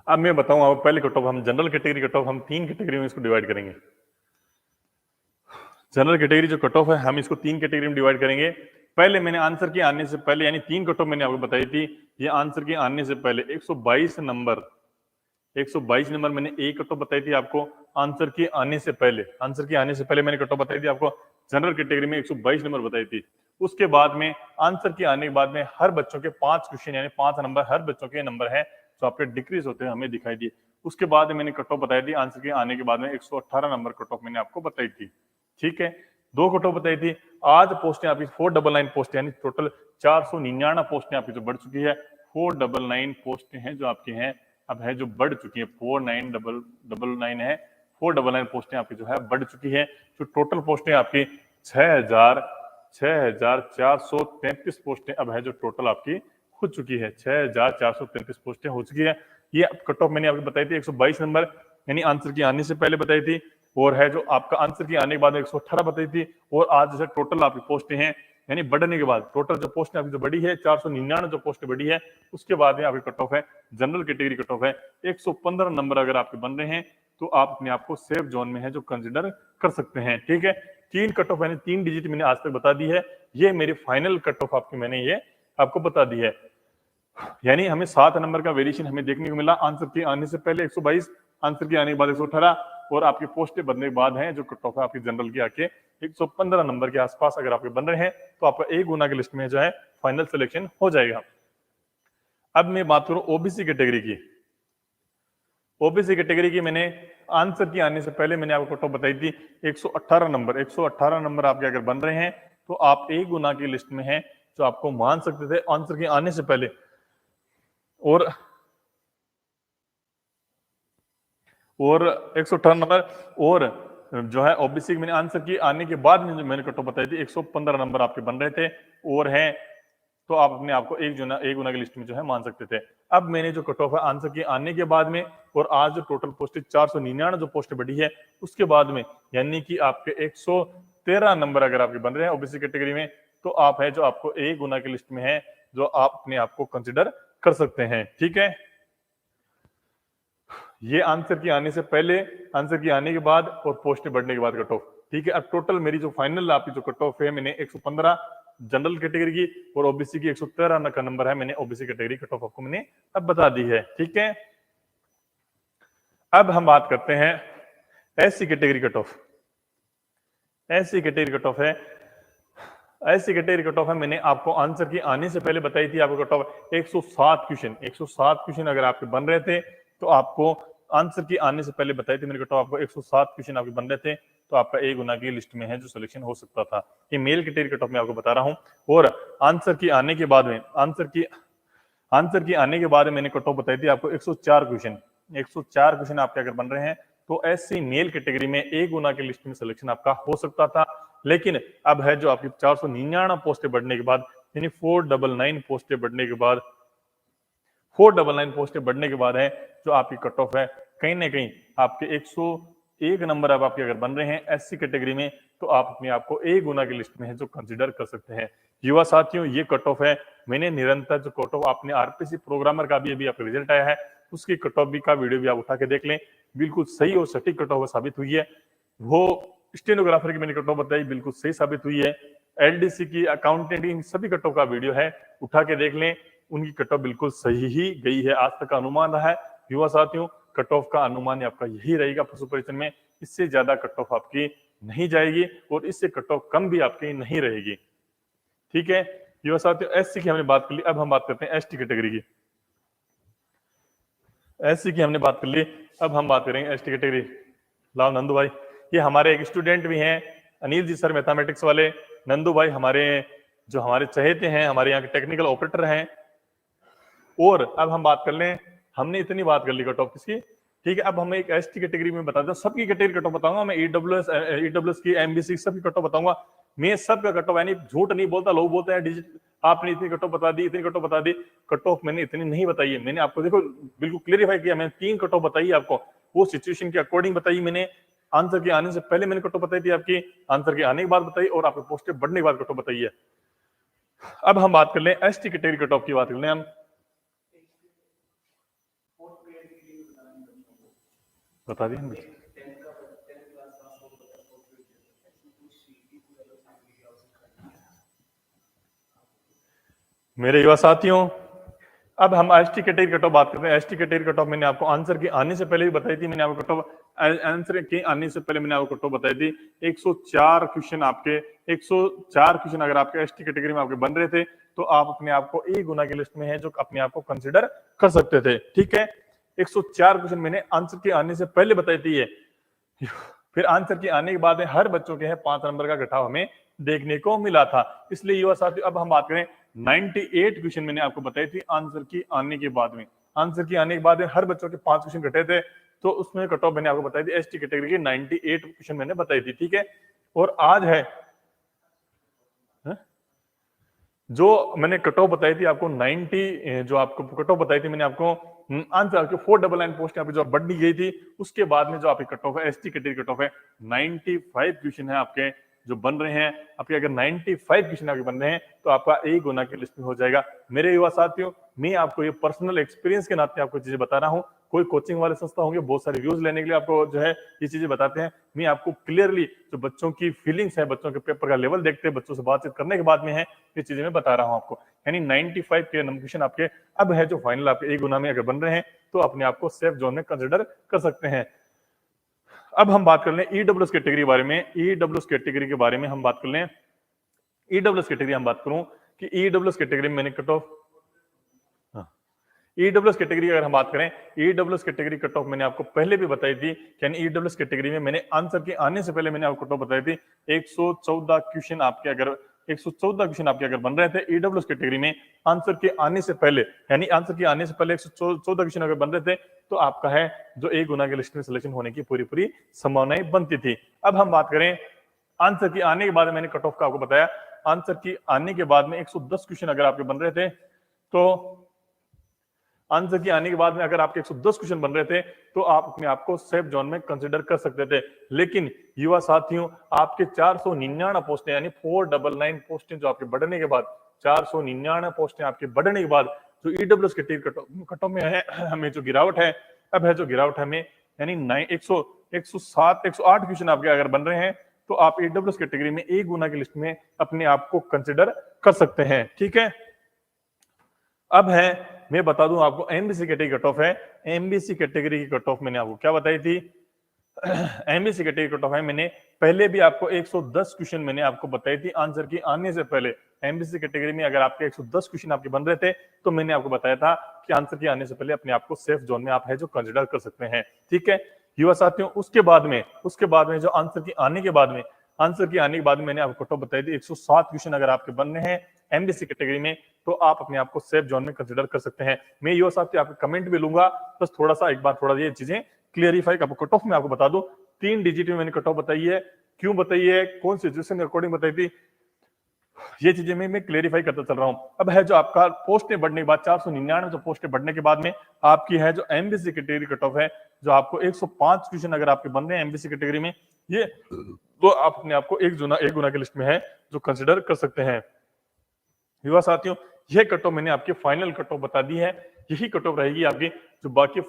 अब मैं बताऊं, अब पहले कट ऑफ, हम जनरल कैटेगरी कट ऑफ हम 3 कैटेगरी में इसको डिवाइड करेंगे। जनरल कैटेगरी जो कट ऑफ है हम इसको 3 कैटेगरी में डिवाइड करेंगे। पहले मैंने आंसर के आने से पहले, यानी 3 कट ऑफ मैंने आपको बताई थी, ये आंसर के आने से पहले 122 नंबर, 122 नंबर मैंने एक कट ऑफ बताई थी आपको आंसर के आने से पहले। आंसर के आने से पहले मैंने कट ऑफ बताई थी आपको जनरल कैटेगरी में 122 नंबर बताई थी। उसके बाद में आंसर के आने के बाद में हर बच्चों के 5 क्वेश्चन यानी 5 नंबर हर बच्चों के नंबर है जो आपके डिक्रीज होते हैं हमें दिखाई दिए। उसके बाद मैंने कट ऑफ बताई थी आंसर के आने के बाद में 118 नंबर कट ऑफ मैंने आपको बताई थी। ठीक है, 2 कट ऑफ बताई थी। आज पोस्टें आपकी 499 पोस्ट यानी टोटल 499 पोस्टें आपकी जो बढ़ चुकी है। 499 पोस्टें हैं जो आपकी हैं अब है जो बढ़ चुकी है। 4999 है, 499 पोस्टें आपकी जो है बढ़ चुकी है। जो टोटल पोस्टें आपकी 6433 पोस्टें अब है जो टोटल आपकी हो चुकी है। 6433 पोस्टें हो चुकी है। ये कट ऑफ मैंने आपको बताई थी 122 नंबर यानी आंसर की आने से पहले बताई थी, और है जो आपका आंसर की आने के बाद 118 बताई थी। और आज जैसे टोटल आपकी पोस्टें हैं यानी बढ़ने के बाद टोटल जो पोस्टें आपकी जो बढ़ी है 499 जो पोस्टें बढ़ी है, उसके बाद में आपकी कट ऑफ है जनरल कैटेगरी कट ऑफ है 115 नंबर अगर आपके बन रहे हैं तो आप अपने आप को सेफ जोन में है जो कंसिडर कर सकते हैं। ठीक है, 3 कट ऑफ यानी 3 डिजिट मैंने आज तक बता दी है। ये मेरी फाइनल कट ऑफ आपकी मैंने ये आपको बता दी है। यानी हमें 7 नंबर का वेरिएशन हमें देखने को मिला आंसर के आने से पहले 122, आंसर के आने के बाद 118, और आपकी पोस्टें बनने के बाद हैं जो कट ऑफ है आपकी जनरल की आके 115 नंबर के आसपास अगर आपके बन रहे हैं तो आपका एक गुना की लिस्ट में जो है फाइनल सिलेक्शन हो जाएगा। अब मैं बात करूं ओबीसी कैटेगरी की। ओबीसी कैटेगरी की मैंने आंसर की आने से पहले मैंने आपको कट ऑफ बताई थी 118 नंबर। 118 नंबर आपके अगर बन रहे हैं तो आप एक गुना की लिस्ट में हैं जो आपको मान सकते थे आंसर के आने से पहले। और 118 नंबर और जो है ओबीसी मैंने आंसर की आने के बाद में जो मैंने कट ऑफ बताई थी 115 नंबर आपके बन रहे थे और हैं, तो आप अपने आप को एक गुना की लिस्ट में जो है मान सकते थे। अब मैंने जो कट ऑफ है आंसर के आने के बाद में और आज जो टोटल पोस्ट 499 जो पोस्ट बढ़ी है उसके बाद में, यानी कि आपके 113 नंबर अगर आपके बन रहे हैं ओबीसी कैटेगरी में, तो आप है जो आपको एक गुना की लिस्ट में है जो आप अपने आप को कंसिडर कर सकते हैं। ठीक है, ये आंसर की आने से पहले, आंसर की आने के बाद और पोस्टें बढ़ने के बाद कट ऑफ। ठीक है, अब टोटल मेरी जो फाइनल आपकी जो कट ऑफ है मैंने 115 जनरल कैटेगरी की और ओबीसी की 113 का नंबर है मैंने ओबीसी कैटेगरी कट ऑफ आपको मैंने अब बता दी है। ठीक है, अब हम बात करते हैं SC category cut off. SC category cut off है, एससी कैटेगरी कट ऑफ है मैंने आपको आंसर की आने से पहले बताई थी आपको कट ऑफ 107 क्वेश्चन। 107 क्वेश्चन अगर आपके बन रहे थे तो आपको आंसर की आने से पहले बताई थी मेरे कट ऑफ आपको 107 क्वेश्चन आपके बन रहे थे तो आपका एक गुना की लिस्ट में है जो सिलेक्शन हो सकता था। ये मेल कैटेगरी कट ऑफ मैं आपको बता रहा हूं। और आंसर की आने के बाद में आंसर की आने के बाद मैंने कट ऑफ बताई थी आपको 104 क्वेश्चन। 104 क्वेश्चन आपके अगर बन रहे हैं तो एससी मेल कैटेगरी में एक गुना की लिस्ट में सिलेक्शन आपका हो सकता था। लेकिन अब है जो आपकी 499 पोस्टें बढ़ने के बाद यानी 499 पोस्टें बढ़ने के बाद 499 पोस्टें बढ़ने के बाद है जो आपकी कट ऑफ है कहीं ना कहीं आपके 101 नंबर अब आपके अगर बन रहे हैं एससी कैटेगरी में तो आप अपने आप को एक गुना की लिस्ट में है जो कंसिडर कर सकते हैं। युवा साथियों, ये कट ऑफ है मैंने निरंतर जो कट ऑफ आपने आरपीसी प्रोग्रामर का भी अभी आपका रिजल्ट आया है उसकी कट ऑफ भी का वीडियो भी आप उठा के देख लें, बिल्कुल सही और सटीक कट ऑफ साबित हुई है। वो स्टेनोग्राफर की मैंने कट ऑफ बताई बिल्कुल सही साबित हुई है। एलडीसी की, अकाउंटेंट की, सभी कट ऑफ का वीडियो है, उठा के देख लें, उनकी कट ऑफ बिल्कुल सही ही गई है। आज तक का अनुमान रहा है युवा साथियों, कट ऑफ का अनुमान आपका यही रहेगा पशु परीक्षण में, इससे ज्यादा कट ऑफ आपकी नहीं जाएगी और इससे कट ऑफ कम भी आपकी नहीं रहेगी। ठीक है युवा साथियों, एससी की हमने बात कर ली। अब हम बात करते हैं एसटी कैटेगरी की। एससी की हमने बात कर ली, अब हम बात करेंगे एसटी कैटेगरी। लाओ नंदू भाई, ये हमारे एक स्टूडेंट भी हैं अनिल जी सर मैथमेटिक्स वाले। नंदू भाई हमारे जो हमारे चहेते हैं, हमारे यहाँ के टेक्निकल ऑपरेटर हैं। और अब हम बात कर लें, हमने इतनी बात कर ली कट ऑफ किसकी। ठीक है, अब हम एक एसटी कैटेगरी में बता दूं, सबकी कैटेगरी कट ऑफ बताऊंगा मैं, ईडब्ल्यूएस की, एमबीसी सबकी कट ऑफ बताऊंगा मैं। सबका कट ऑफ यानी झूठ नहीं बोलता, लोग बोलते हैं डिजिट आपने इतनी कट ऑफ बता दी, इतनी कट ऑफ बता दी। कट ऑफ मैंने इतनी नहीं बताई है, मैंने आपको देखो बिल्कुल क्लियरिफाई किया, मैंने 3 कट ऑफ बताई आपको, वो सिचुएशन के अकॉर्डिंग बताई मैंने। आंसर के आने से पहले मैंने कट ऑफ बताई थी आपकी, आंसर के आने के बाद बताई और आपके पोस्टें बढ़ने के बाद कट ऑफ बताई है। अब हम बात कर लें एसटी कैटेगरी कट ऑफ की बात कर लें हम। बता दिए मेरे युवा साथियों। अब हम एसटी कैटेगरी कट ऑफ बात करते हैं। एसटी कैटेगरी कट ऑफ मैंने आपको आंसर की आने से पहले भी बताई थी। मैंने आपको कट ऑफ आंसर के आने से पहले मैंने आपको कट ऑफ बताई थी। 104 क्वेश्चन आपके 104 क्वेश्चन अगर आपके एसटी कैटेगरी में आपके बन रहे थे तो आप अपने आप को ए गुना की लिस्ट में है जो अपने आप को कंसिडर कर सकते थे। ठीक है, 104 क्वेश्चन मैंने आंसर के आने से पहले बताई थी। फिर आंसर के आने के बाद में हर बच्चों के 5 नंबर का घटाव हमें देखने को मिला था। इसलिए युवा साथियों अब हम बात करें 98 क्वेश्चन मैंने आपको बताई थी आंसर की आने के बाद में। आंसर की आने के बाद में हर बच्चों के 5 क्वेश्चन घटे थे तो उसमें कट ऑफ मैंने आपको बताई थी एसटी कैटेगरी की 98 क्वेश्चन मैंने बताई थी। ठीक है, और आज है जो मैंने कट ऑफ बताई थी आपको 90 जो आपको कट ऑफ बताई थी मैंने आपको आंसर आपके 499 पोस्ट यहाँ पे जो बढ़नी गई थी उसके बाद में जो आपकी कट ऑफ है एसटी कैटेगरी कट ऑफ है 95 क्वेश्चन है आपके जो बन रहे हैं। आपके अगर 95 क्वेश्चन आपके बन रहे हैं तो आपका एक गुना की लिस्ट में हो जाएगा। मेरे युवा साथियों, मैं आपको ये पर्सनल एक्सपीरियंस के नाते आपको चीजें बता रहा हूँ। कोई कोचिंग वाले संस्था होंगे बहुत सारे व्यूज लेने के लिए आपको जो है ये चीजें बताते हैं। मैं आपको क्लियरली जो बच्चों की फीलिंग्स है, बच्चों के पेपर का लेवल देखते हैं, बच्चों से बातचीत करने के बाद में है ये चीजें मैं बता रहा हूँ आपको। यानी 95 के क्वेश्चन आपके अब है जो फाइनल आपके एक गुना में अगर बन रहे हैं तो अपने आप को सेफ जोन में कंसिडर कर सकते हैं। अब हम बात कर लें ईडब्ल्यूएस कैटेगरी के बारे में। ईडब्ल्यूएस कैटेगरी के बारे में हम बात कर लें। ईडब्ल्यूएस कैटेगरी हम बात करूं कि ईडब्ल्यूएस कैटेगरी में मैंने कट ऑफ ईडब्ल्यूएस कैटेगरी अगर हम बात करें, ईडब्ल्यूएस कैटेगरी कट ऑफ मैंने आपको पहले भी बताई थी। यानी ईडब्ल्यूएस कैटेगरी में मैंने आंसर के आने से पहले मैंने आपको कट ऑफ बताई थी 114 क्वेश्चन आपके अगर 114 क्वेश्चन आपके अगर बन रहे थे ईडब्ल्यूएस कैटेगरी में आंसर के आने से पहले, यानी आंसर के आने से पहले 114 क्वेश्चन अगर बन रहे थे तो आपका है जो एक गुना के लिस्ट में सिलेक्शन होने की पूरी संभावनाएं बनती थी। अब हम बात करें आंसर की आने के बाद मैंने कट ऑफ का आपको बताया। आंसर की आने के बाद में 110 क्वेश्चन अगर आपके बन रहे थे तो आंसर की आने के बाद में अगर आपके 110 क्वेश्चन बन रहे थे तो आप अपने आप को सेफ जोन में कंसिडर कर सकते थे। लेकिन युवा साथियों आपके 499 पोस्टें यानी 499 पोस्टें जो आपके बढ़ने के बाद 499 पोस्टें आपके बढ़ने के बाद जो ईडब्ल्यूएस कैटेगरी कट ऑफ में है हमें जो गिरावट है अब है जो गिरावट हमें यानी 107 108 क्वेश्चन आपके अगर बन रहे हैं तो आप ईडब्ल्यूएस कैटेगरी में एक गुना की लिस्ट में अपने आप को कंसिडर कर सकते हैं। ठीक है, अब है मैं बता दूं आपको एमबीसी कैटेगरी कट ऑफ है। एमबीसी कैटेगरी की कट ऑफ मैंने आपको क्या बताई थी एमबीसी कैटेगरी कट ऑफ है मैंने पहले भी आपको 110 क्वेश्चन मैंने आपको बताई थी आंसर की आने से पहले। एमबीसी कैटेगरी में अगर आपके 110 क्वेश्चन आपके बन रहे थे तो मैंने आपको बताया था कि आंसर के आने से पहले अपने आप को सेफ जोन में आप है जो कंसिडर कर सकते हैं। ठीक है युवा साथियों, उसके बाद में जो आंसर के आने के बाद में मैंने आपको कट ऑफ बताई थी 107 क्वेश्चन अगर आपके बन रहे हैं एमबीसी कैटेगरी में तो आप अपने आप को सेफ जोन में कंसिडर कर सकते हैं। मैं युवा साथियों आपके कमेंट भी लूंगा, बस थोड़ा सा एक बार थोड़ा ये चीजें क्लियरिफाई आपको कट ऑफ में आपको बता दो। 3 डिजिट में मैंने कट ऑफ बताई है, क्यों बताई है, कौन सिचुएशन के अकॉर्डिंग बताई थी, ये चीजें मैं क्लियरिफाई करता चल रहा हूं। अब है जो आपका पोस्टें बढ़ने के बाद 499 जो पोस्टें बढ़ने के बाद में आपकी है जो एमबीसी कैटेगरी कट ऑफ है जो आपको 105 क्वेश्चन अगर आपके बन रहे हैं एमबीसी कैटेगरी में ये तो आप अपने आप को एक गुना की लिस्ट में है जो कंसिडर कर सकते हैं। युवा साथियों यह कट ऑफ मैंने आपके फाइनल कट ऑफ बता दी है, यही कट ऑफ रहेगी आपकी जो बाकी